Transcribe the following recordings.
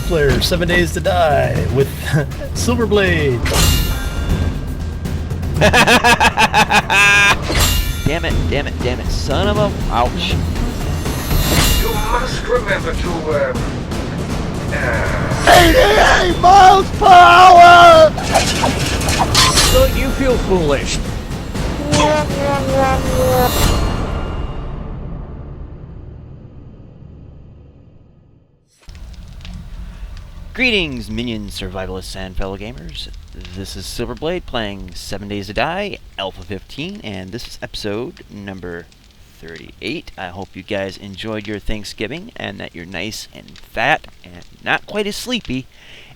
multiplayer 7 Days to Die with Silverblade. Damn it, son of a... Ouch. You must remember to, 88 miles per hour! Don't you feel foolish? Greetings, minions, survivalists, and fellow gamers. This is Silverblade playing 7 Days to Die, Alpha 15, and this is episode number 38. I hope you guys enjoyed your Thanksgiving and that you're nice and fat and not quite as sleepy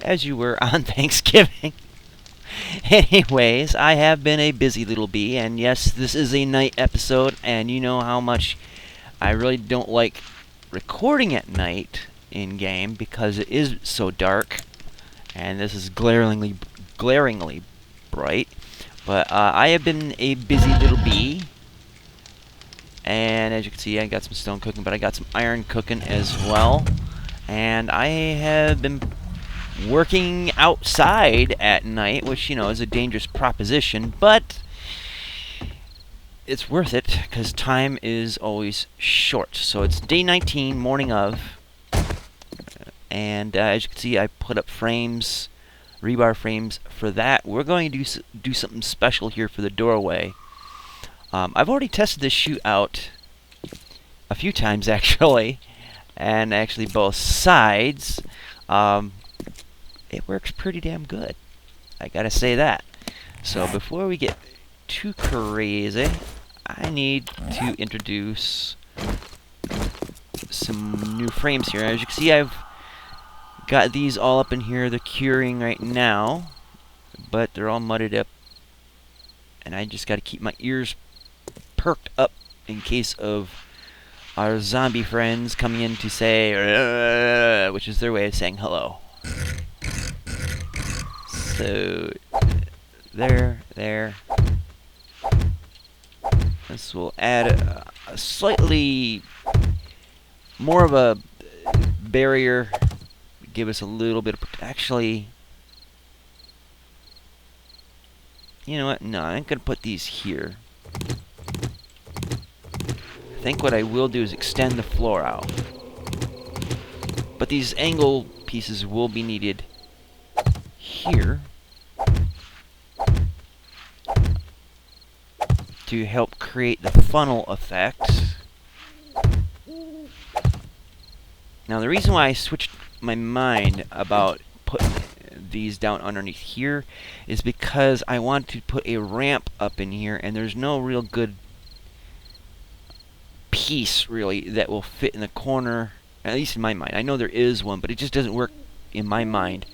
as you were on Thanksgiving. Anyways, I have been a busy little bee, and yes, this is a night episode, and you know how much I really don't like recording at night in-game because it is so dark, and this is glaringly bright. But I have been a busy little bee, and as you can see, I got some stone cooking, but I got some iron cooking as well. And I have been working outside at night, which, you know, is a dangerous proposition, but it's worth it because time is always short. So it's day 19, morning of, and as you can see, I put up frames, rebar frames for that. We're going to do something special here for the doorway. I've already tested this chute out a few times actually, and actually both sides. It works pretty damn good, I gotta say that. So before we get too crazy, I need to introduce some new frames here. As you can see, I've got these all up in here. They're curing right now, but they're all mudded up, and I just got to keep my ears perked up in case of our zombie friends coming in to say, which is their way of saying hello. So, there. This will add a slightly more of a barrier, give us a little bit of... Actually, you know what? No, I'm going to put these here. I think what I will do is extend the floor out. But these angle pieces will be needed here to help create the funnel effect. Now, the reason why I switched my mind about putting these down underneath here is because I want to put a ramp up in here, and there's no real good piece really that will fit in the corner, at least in my mind. I know there is one, but it just doesn't work in my mind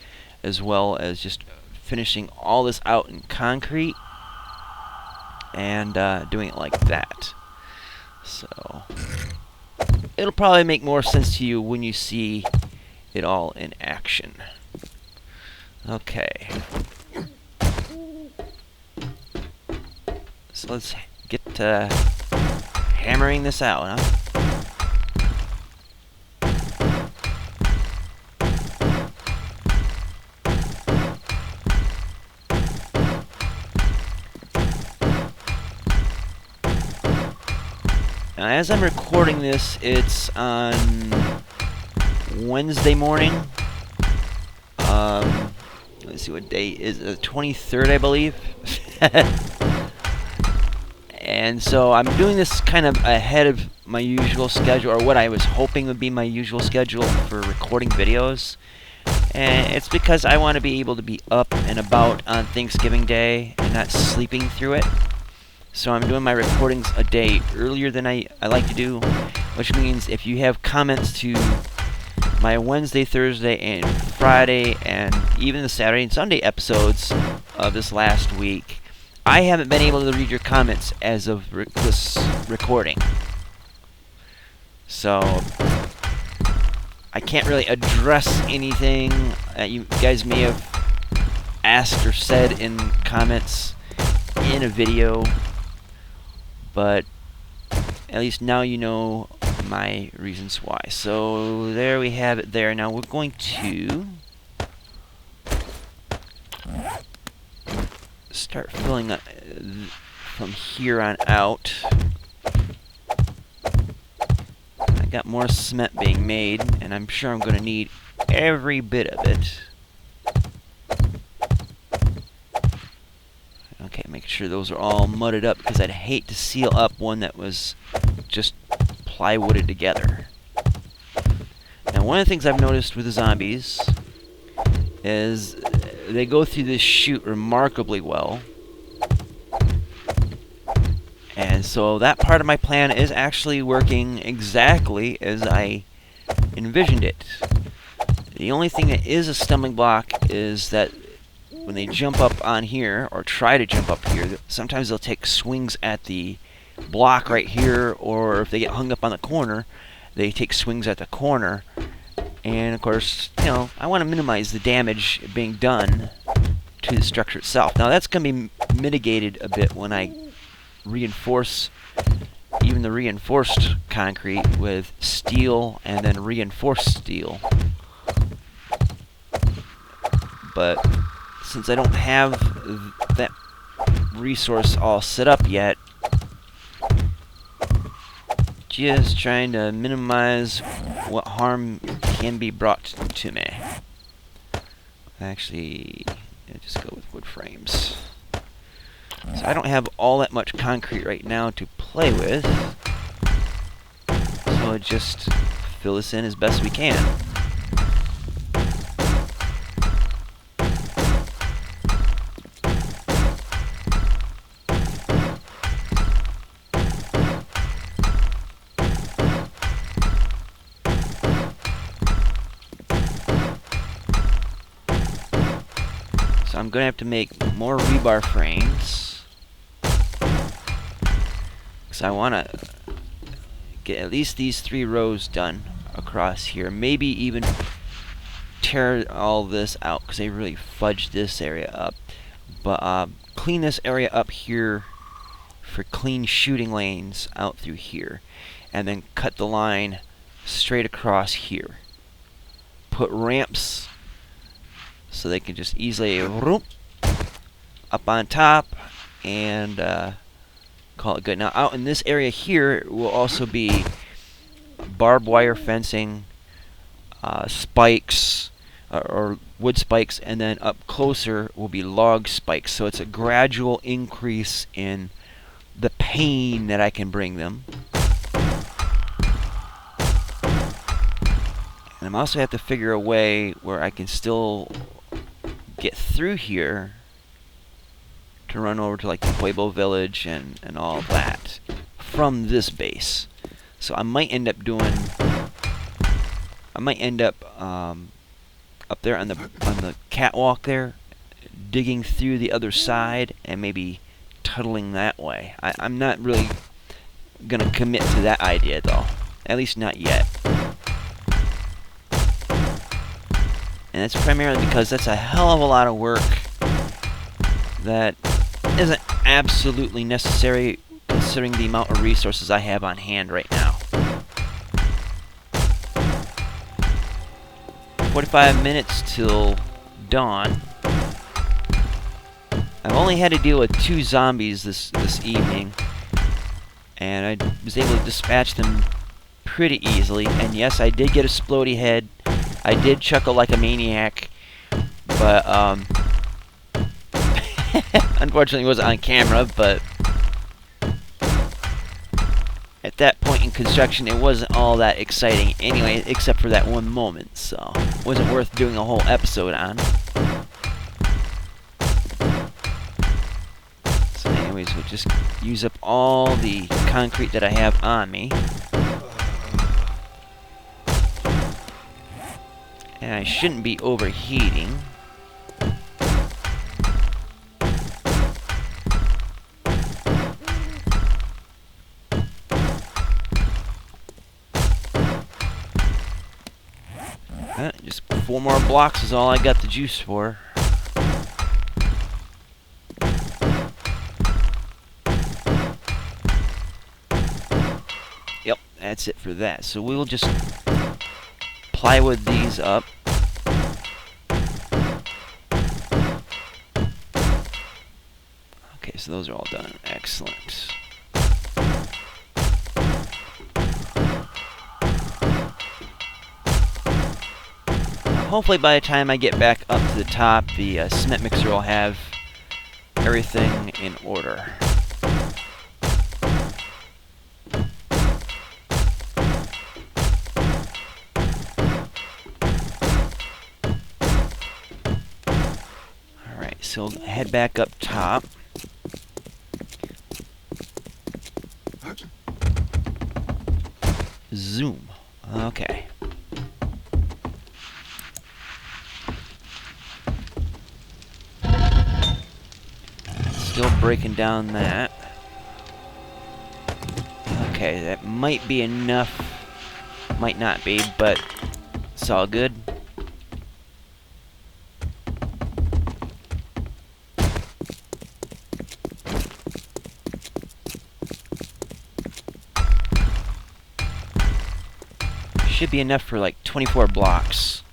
as well as just finishing all this out in concrete and doing it like that. So it'll probably make more sense to you when you see it all in action. Okay. So let's get to hammering this out, huh? Now, as I'm recording this, it's on Wednesday morning. Let's see, what day is it? The 23rd, I believe. And so I'm doing this kind of ahead of my usual schedule, or what I was hoping would be my usual schedule for recording videos. And it's because I want to be able to be up and about on Thanksgiving Day and not sleeping through it. So I'm doing my recordings a day earlier than I like to do, which means if you have comments to my Wednesday, Thursday, and Friday, and even the Saturday and Sunday episodes of this last week, I haven't been able to read your comments as of this recording. So I can't really address anything that you guys may have asked or said in comments in a video. But at least now you know my reasons why. So there we have it there. Now we're going to start filling up from here on out. I got more cement being made, and I'm sure I'm going to need every bit of it. Okay, make sure those are all mudded up, because I'd hate to seal up one that was just plywooded together. Now, one of the things I've noticed with the zombies is they go through this chute remarkably well. And so that part of my plan is actually working exactly as I envisioned it. The only thing that is a stumbling block is that when they jump up on here, or try to jump up here, sometimes they'll take swings at the block right here, or if they get hung up on the corner, they take swings at the corner. And of course, you know, I want to minimize the damage being done to the structure itself. Now that's going to be mitigated a bit when I reinforce even the reinforced concrete with steel and then reinforced steel. But since I don't have that resource all set up yet, just trying to minimize what harm can be brought to me. Actually, just go with wood frames. So I don't have all that much concrete right now to play with, so I just fill this in as best we can. So I'm going to have to make more rebar frames, because I want to get at least these 3 rows done across here. Maybe even tear all this out, because they really fudged this area up. But clean this area up here for clean shooting lanes out through here. And then cut the line straight across here. Put ramps so they can just easily up on top and call it good. Now out in this area here will also be barbed wire fencing, spikes or wood spikes, and then up closer will be log spikes. So it's a gradual increase in the pain that I can bring them. And I'm also have to figure a way where I can still get through here to run over to like the Pueblo village and all of that from this base. So I might end up up there on the catwalk there, digging through the other side and maybe tunneling that way. I'm not really gonna commit to that idea though, at least not yet. And that's primarily because that's a hell of a lot of work that isn't absolutely necessary considering the amount of resources I have on hand right now. 45 minutes till dawn. I've only had to deal with 2 zombies this evening, and I was able to dispatch them pretty easily. And yes, I did get a splody head. I did chuckle like a maniac, but unfortunately it wasn't on camera, but at that point in construction it wasn't all that exciting anyway, except for that one moment, so it wasn't worth doing a whole episode on. So anyways, we'll just use up all the concrete that I have on me. And I shouldn't be overheating. Just 4 more blocks is all I got the juice for. Yep, that's it for that. So we'll just plywood these up. Okay, so those are all done. Excellent. Hopefully by the time I get back up to the top, the cement mixer will have everything in order. Alright, so head back up top. Zoom. Okay. Still breaking down that. Okay, that might be enough. Might not be, but it's all good. Should be enough for like 24 blocks.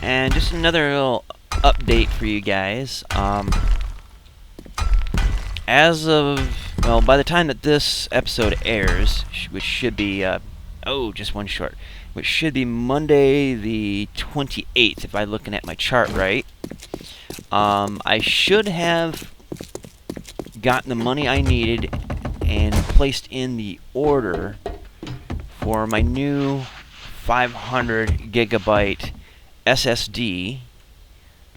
And just another little update for you guys. As of, well, by the time that this episode airs, which should be, just one short, which should be Monday the 28th, if I'm looking at my chart right, I should have gotten the money I needed and placed in the order for my new 500 gigabyte SSD,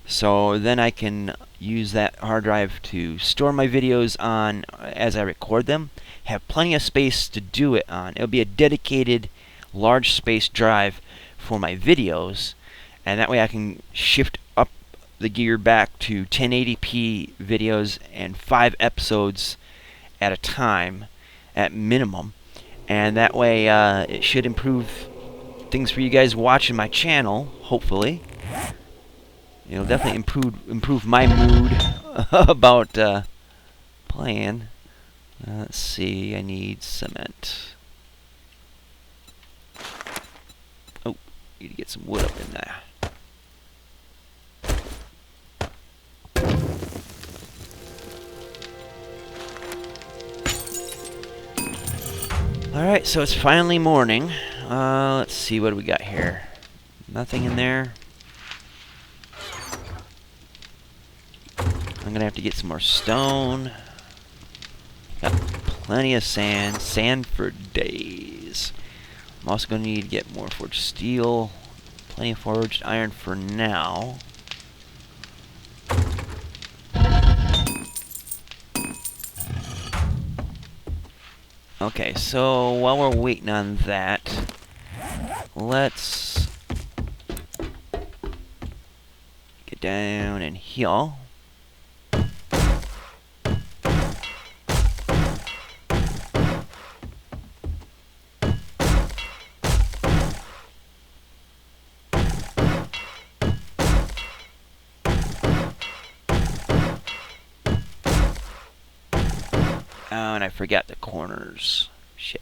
so then I can use that hard drive to store my videos on as I record them. Have plenty of space to do it on. It'll be a dedicated large space drive for my videos, and that way I can shift up the gear back to 1080p videos and 5 episodes at a time at minimum, and that way it should improve things for you guys watching my channel, hopefully. It'll definitely improve my mood about playing. Let's see, I need cement. Oh, need to get some wood up in there. Alright, so it's finally morning. Let's see, what do we got here? Nothing in there. I'm gonna have to get some more stone. Got plenty of sand. Sand for days. I'm also gonna need to get more forged steel. Plenty of forged iron for now. Okay, so while we're waiting on that, let's get down and heal. Oh, and I forgot the corners. Shit.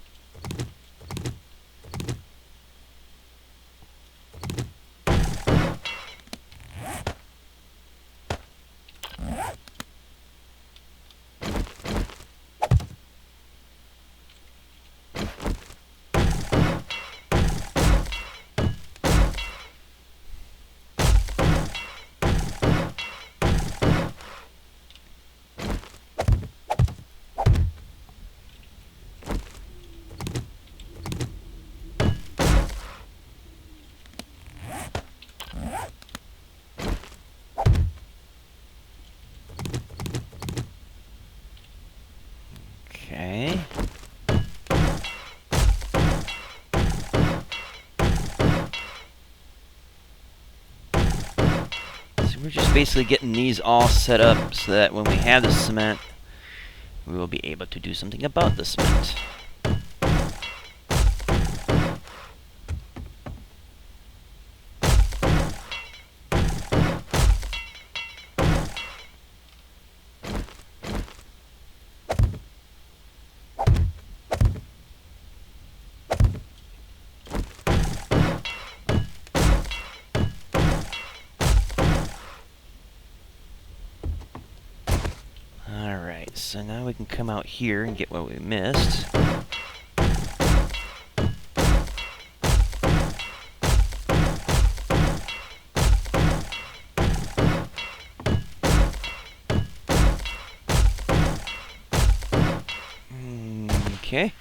Okay. So we're just basically getting these all set up so that when we have the cement, we will be able to do something about the cement. Alright, so now we can come out here and get what we missed. Okay.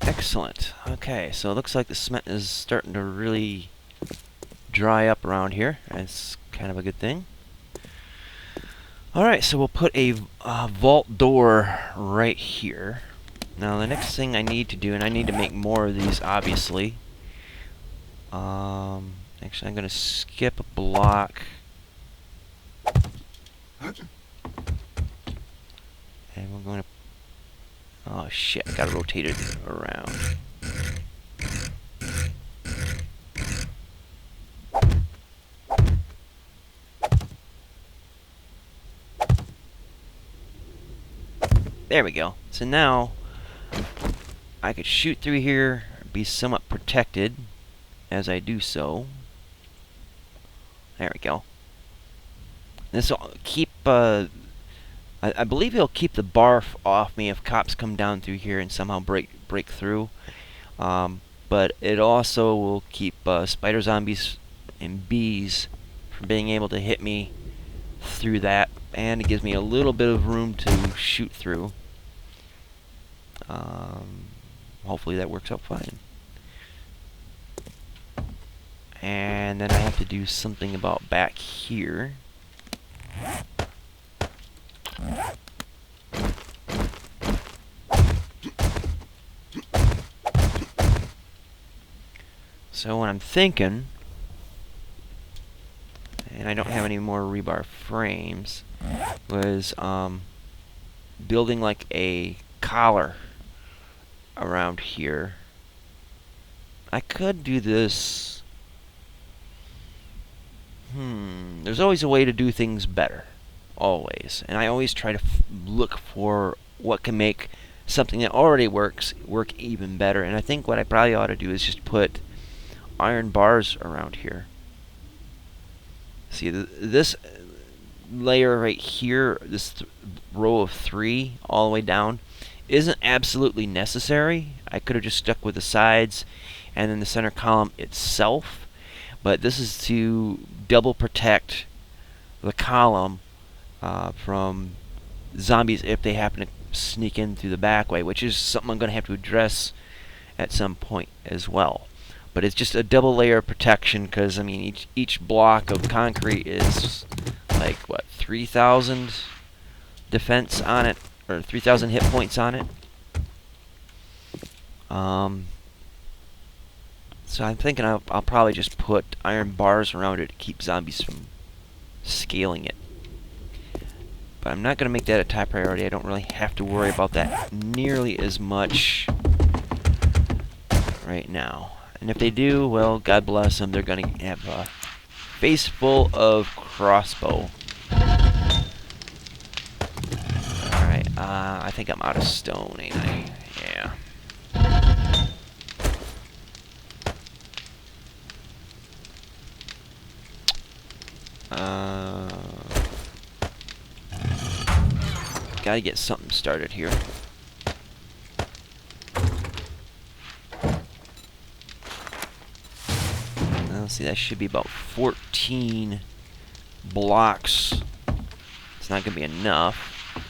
Excellent. Okay, so it looks like the cement is starting to really dry up around here. That's kind of a good thing. Alright, so we'll put a vault door right here. Now the next thing I need to do, and I need to make more of these obviously. Actually I'm going to skip a block. And we're going to... Oh shit, I gotta rotate it around. There we go. So now I could shoot through here, be somewhat protected as I do so. There we go. This will keep, I believe it'll keep the barf off me if cops come down through here and somehow break through. But it also will keep spider zombies and bees from being able to hit me through that, and it gives me a little bit of room to shoot through. Hopefully that works out fine. And then I have to do something about back here. So what I'm thinking, and I don't have any more rebar frames, was building like a collar around here. I could do this. There's always a way to do things better. Always. And I always try to look for what can make something that already works work even better. And I think what I probably ought to do is just put iron bars around here. See, this layer right here, this row of 3 all the way down, isn't absolutely necessary. I could have just stuck with the sides and then the center column itself, but this is to double protect the column from zombies if they happen to sneak in through the back way, which is something I'm going to have to address at some point as well. But it's just a double layer of protection, because I mean each block of concrete is like what, 3,000 defense on it, or 3,000 hit points on it. So I'm thinking I'll probably just put iron bars around it to keep zombies from scaling it. But I'm not going to make that a top priority. I don't really have to worry about that nearly as much right now. And if they do, well, God bless them. They're going to have a face full of crossbow. Alright, I think I'm out of stone, ain't I? Yeah. Gotta get something started here. Let's see, that should be about 14 blocks. It's not gonna be enough.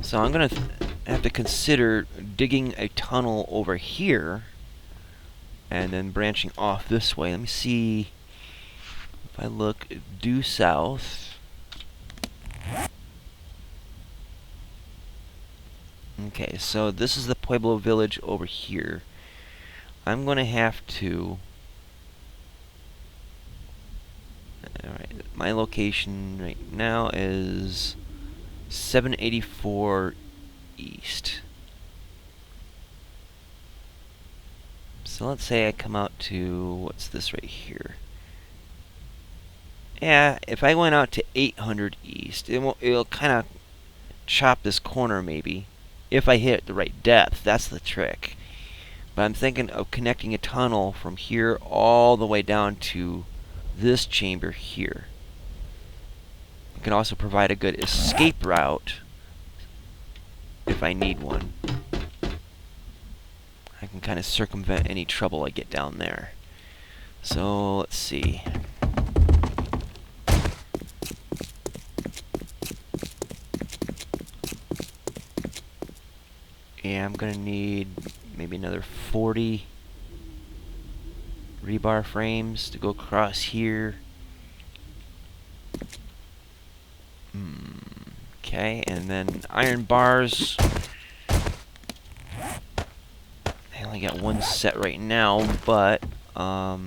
So I'm gonna have to consider digging a tunnel over here and then branching off this way. Let me see if I look due south. Okay, so this is the Pueblo village over here. I'm going to have to... Alright, my location right now is 784 east. So let's say I come out to, what's this right here? Yeah, if I went out to 800 east, it'll kind of chop this corner maybe. If I hit the right depth, that's the trick. But I'm thinking of connecting a tunnel from here all the way down to this chamber here. It can also provide a good escape route if I need one. I can kind of circumvent any trouble I get down there. So let's see. Yeah, I'm gonna need maybe another 40 rebar frames to go across here. Okay, and then iron bars. I only got one set right now, but I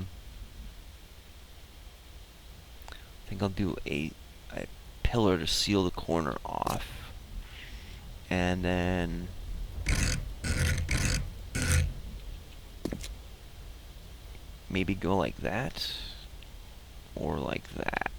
think I'll do a pillar to seal the corner off, and then maybe go like that or like that.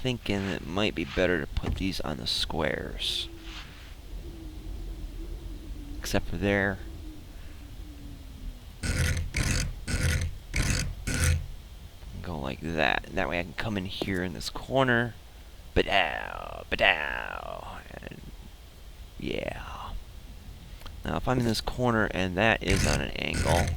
Thinking it might be better to put these on the squares, except for there. Go like that. That way I can come in here in this corner. Ba-dow, ba-dow, and yeah. Now if I'm in this corner and that is on an angle.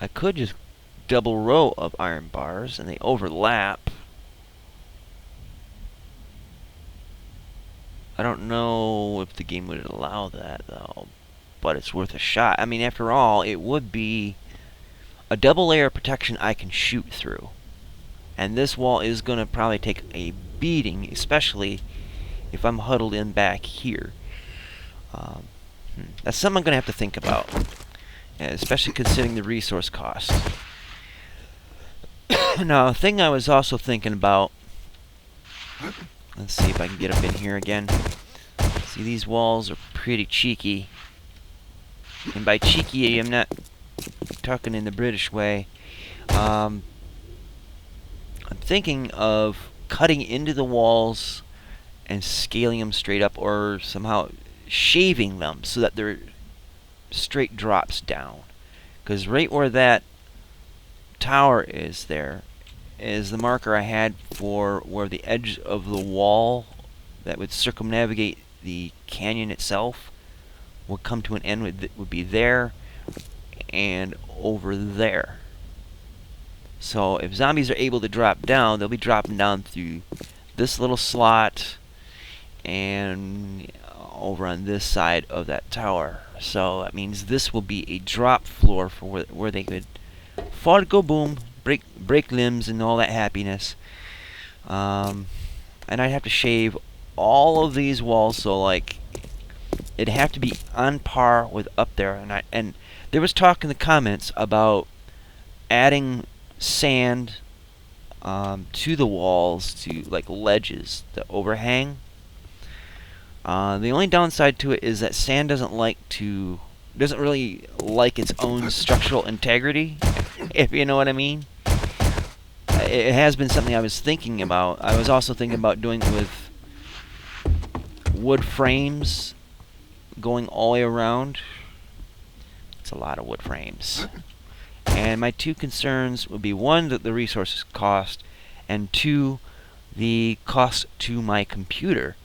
I could just double row of iron bars and they overlap. I don't know if the game would allow that though, but it's worth a shot. I mean, after all, it would be a double layer of protection I can shoot through. And this wall is going to probably take a beating, especially if I'm huddled in back here. That's something I'm going to have to think about, especially considering the resource cost. Now, a thing I was also thinking about, let's see if I can get up in here again. See, these walls are pretty cheeky. And by cheeky, I'm not talking in the British way. I'm thinking of cutting into the walls and scaling them straight up, or somehow shaving them so that they're straight drops down. Because right where that tower is there is the marker I had for where the edge of the wall that would circumnavigate the canyon itself would come to an end. Would be there and over there. So if zombies are able to drop down, they'll be dropping down through this little slot and over on this side of that tower. So that means this will be a drop floor for where they could fall, go boom, break limbs and all that happiness. And I'd have to shave all of these walls, so like it'd have to be on par with up there. And there was talk in the comments about adding sand to the walls, to like ledges, the overhang. The only downside to it is that sand doesn't really like its own structural integrity, if you know what I mean. It has been something I was thinking about. I was also thinking about doing it with wood frames going all the way around. It's a lot of wood frames. And my two concerns would be, one, that the resources cost, and two, the cost to my computer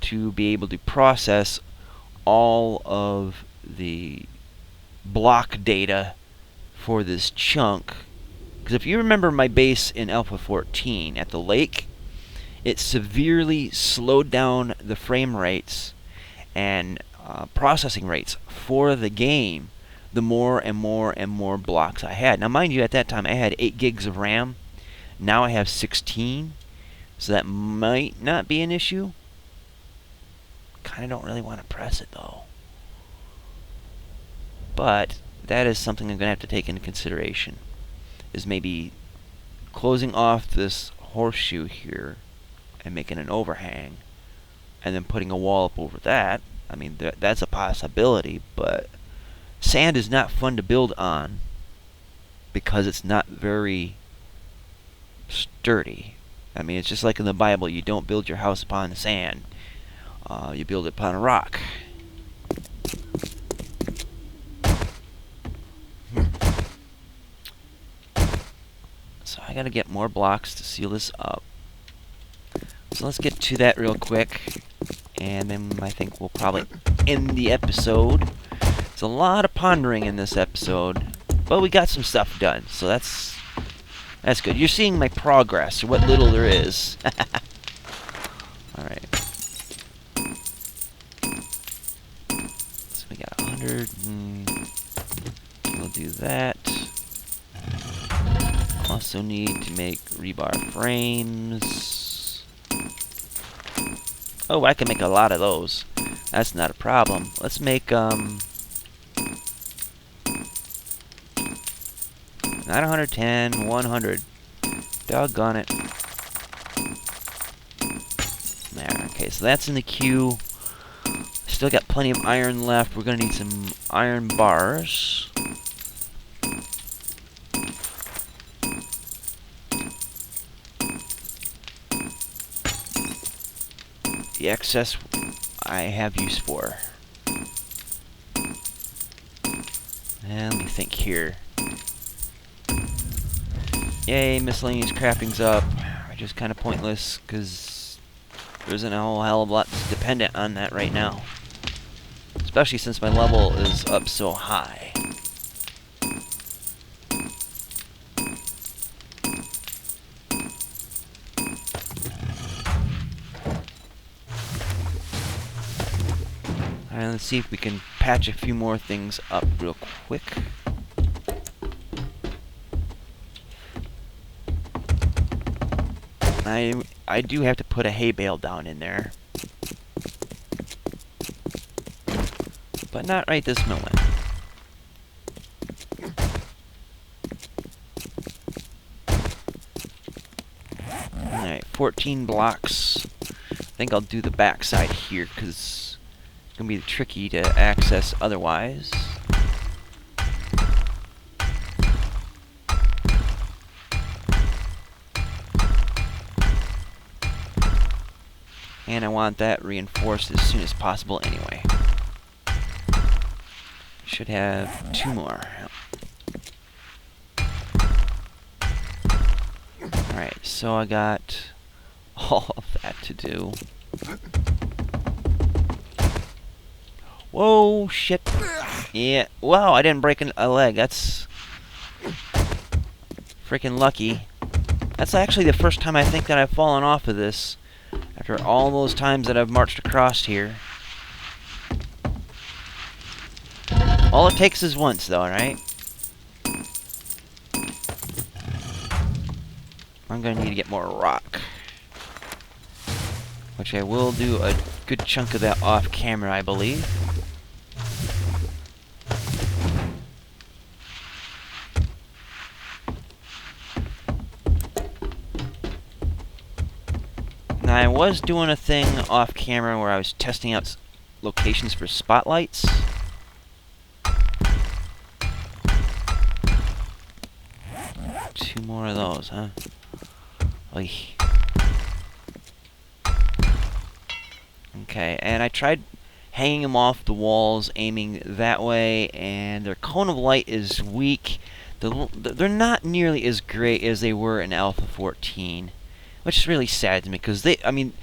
to be able to process all of the block data for this chunk. Because if you remember my base in Alpha 14 at the lake, it severely slowed down the frame rates and processing rates for the game the more and more and more blocks I had. Now mind you, at that time I had 8 gigs of RAM, Now I have 16, so that might not be an issue. Kind of don't really want to press it though. But that is something I'm going to have to take into consideration, is maybe closing off this horseshoe here and making an overhang, and then putting a wall up over that. I mean, that's a possibility, but sand is not fun to build on because it's not very sturdy. I mean, it's just like in the Bible, you don't build your house upon sand. You build it upon a rock. So I gotta get more blocks to seal this up. So let's get to that real quick, and then I think we'll probably end the episode. There's a lot of pondering in this episode, but we got some stuff done, so that's good. You're seeing my progress, or what little there is. Alright. So we got 100, we'll do that. Also need to make rebar frames. Oh, I can make a lot of those. That's not a problem. Let's make, not 110, 100. Doggone it. There, okay, so that's in the queue. Still got plenty of iron left. We're gonna need some iron bars. The excess I have use for. And let me think here. Yay, miscellaneous crafting's up. Just kind of pointless because there isn't a whole hell of a lot that's dependent on that right now. Especially since my level is up so high. Alright, let's see if we can patch a few more things up real quick. I do have to put a hay bale down in there. But not right this moment. Alright, 14 blocks. I think I'll do the back side here because it's going to be tricky to access otherwise. And I want that reinforced as soon as possible anyway. Should have 2 more. Alright, so I got all of that to do. Whoa, shit. Yeah, wow, I didn't break a leg. That's freaking lucky. That's actually the first time I think that I've fallen off of this. After all those times that I've marched across here. All it takes is once, though, right? I'm gonna need to get more rock. Which I will do a good chunk of that off camera, I believe. Now, I was doing a thing off camera where I was testing out locations for spotlights. Two more of those, huh? Oy. Okay, and I tried hanging them off the walls, aiming that way, and their cone of light is weak. They're not nearly as great as they were in Alpha 14. Which is really sad to me, because I mean,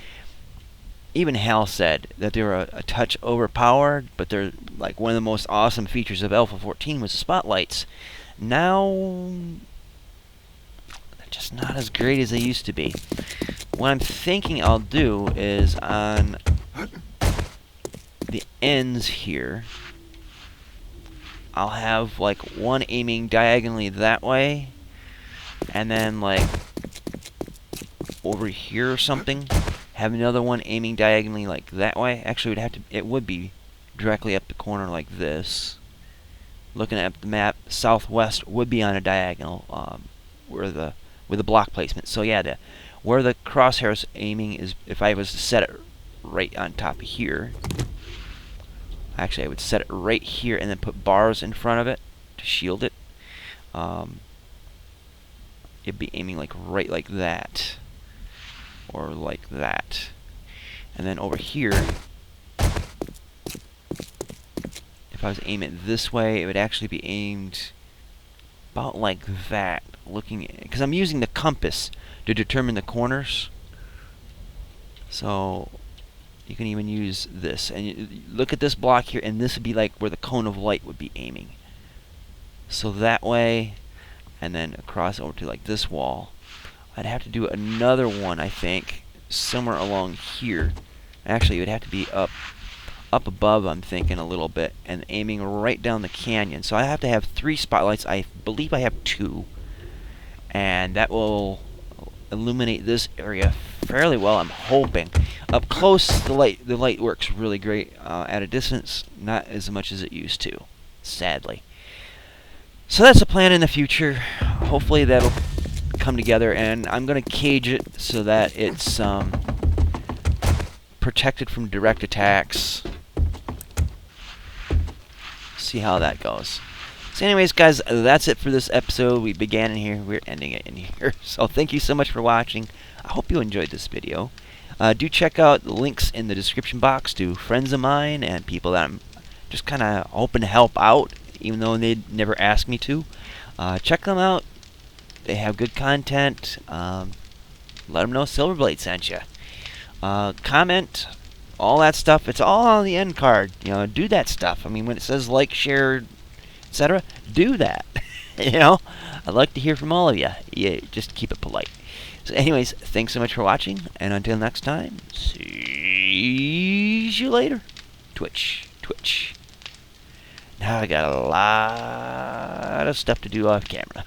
even Hal said that they were a touch overpowered, but they're like one of the most awesome features of Alpha 14 was the spotlights. Now, they're just not as great as they used to be. What I'm thinking I'll do is on the ends here, I'll have like one aiming diagonally that way, and then like over here or something. Have another one aiming diagonally like that way. Actually, it would be directly up the corner like this. Looking at the map, southwest would be on a diagonal with the block placement. So yeah, where the crosshair's aiming is, if I was to set it right on top of here. Actually, I would set it right here and then put bars in front of it to shield it. It'd be aiming like right like that, or like that. And then over here, if I was to aim it this way, it would actually be aimed about like that, looking, because I'm using the compass to determine the corners. So you can even use this, and look at this block here, and this would be like where the cone of light would be aiming. So that way, and then across over to like this wall. I'd have to do another one, I think, somewhere along here. Actually, it would have to be up above, I'm thinking, a little bit, and aiming right down the canyon. So I have to have 3 spotlights. I believe I have 2, and that will illuminate this area fairly well, I'm hoping. Up close, the light works really great. At a distance, not as much as it used to, sadly. So that's the plan in the future. Hopefully that'll come together, and I'm going to cage it so that it's protected from direct attacks. See how that goes. So anyways, guys, that's it for this episode. We began in here, we're ending it in here. So thank you so much for watching. I hope you enjoyed this video. Do check out the links in the description box to friends of mine and people that I'm just kind of hoping to help out, even though they never asked me to. Check them out. They have good content. Let them know Silverblade sent you. Comment, all that stuff. It's all on the end card. You know, do that stuff. I mean, when it says like, share, etc., do that. You know, I'd like to hear from all of you. Yeah, just keep it polite. So anyways, thanks so much for watching, and until next time, see you later. Twitch. Now I got a lot of stuff to do off camera.